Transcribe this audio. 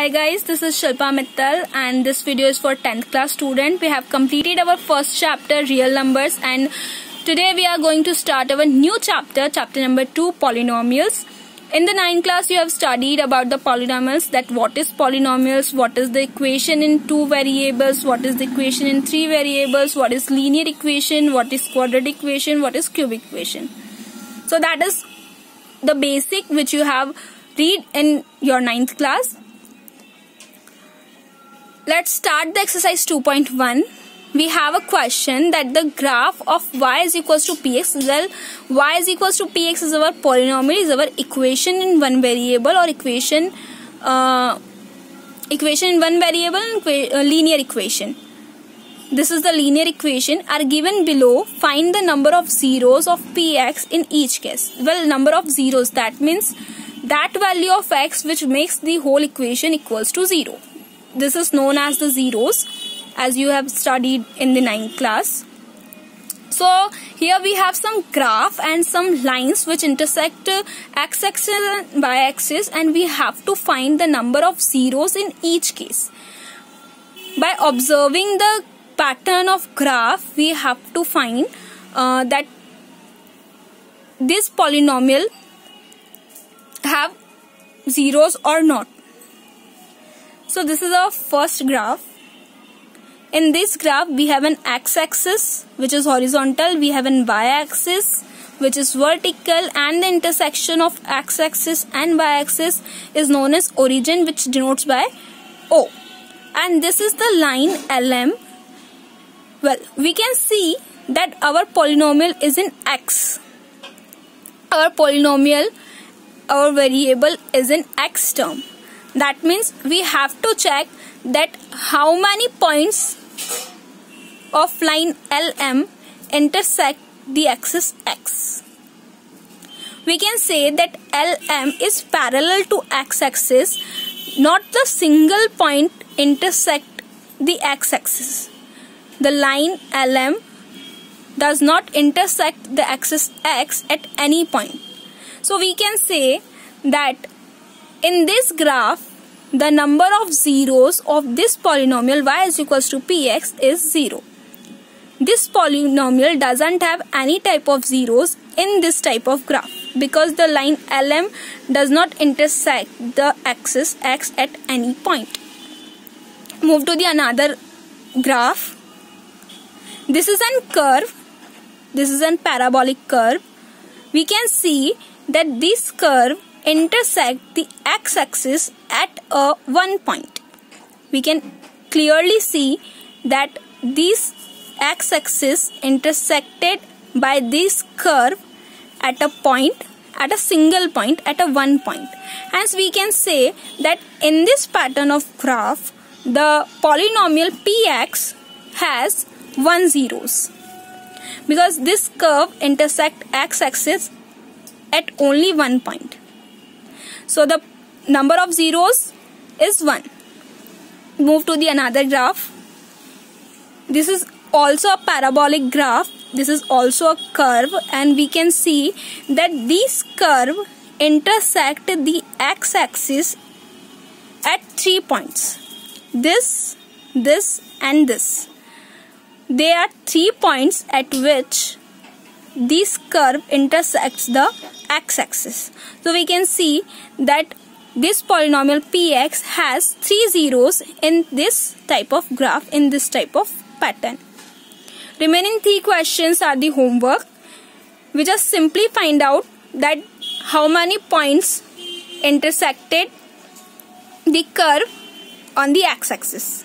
Hi guys, this is Shilpa Mittal and this video is for 10th class student. We have completed our first chapter, real numbers, and today we are going to start our new chapter, chapter number 2, polynomials. In the 9th class you have studied about the polynomials, that what is polynomials, what is the equation in 2 variables, what is the equation in 3 variables, what is linear equation, what is quadratic equation, what is cubic equation. So that is the basic which you have read in your 9th class. Let's start the exercise 2.1. We have a question that the graph of y is equals to px. Well, y is equals to px is our polynomial, is our equation in one variable, or equation in one variable and linear equation. This is the linear equation. Are given below. Find the number of zeros of px in each case. Well, number of zeros, that means that value of x which makes the whole equation equals to 0. This is known as the zeros, as you have studied in the 9th class. So here we have some graph and some lines which intersect x-axis and y-axis, and we have to find the number of zeros in each case. By observing the pattern of graph, we have to find that this polynomial have zeros or not. So this is our first graph. In this graph we have an x-axis which is horizontal, we have an y-axis which is vertical, and the intersection of x-axis and y-axis is known as origin, which denotes by O. And this is the line LM. Well, we can see that our polynomial is in x. Our polynomial, our variable is in x term. That means we have to check that how many points of line LM intersect the axis x. We can say that LM is parallel to x-axis, not the single point intersect the x-axis. The line LM does not intersect the axis x at any point. So we can say that in this graph, the number of zeros of this polynomial y is equals to px is 0. This polynomial doesn't have any type of zeros in this type of graph, because the line LM does not intersect the axis x at any point. Move to the another graph. This is a curve. This is a parabolic curve. We can see that this curve intersect the x-axis at one point. We can clearly see that this x-axis intersected by this curve at a point, at a single point, at a one point. Hence we can say that in this pattern of graph, the polynomial px has 1 zeros, because this curve intersect x-axis at only one point. So the number of zeros is 1. Move to the another graph. This is also a parabolic graph. This is also a curve, and we can see that this curve intersect the x-axis at 3 points. This, and this. There are 3 points at which this curve intersects the x-axis. So we can see that this polynomial px has 3 zeros in this type of graph, in this type of pattern. Remaining 3 questions are the homework. We just simply find out that how many points intersected the curve on the x-axis.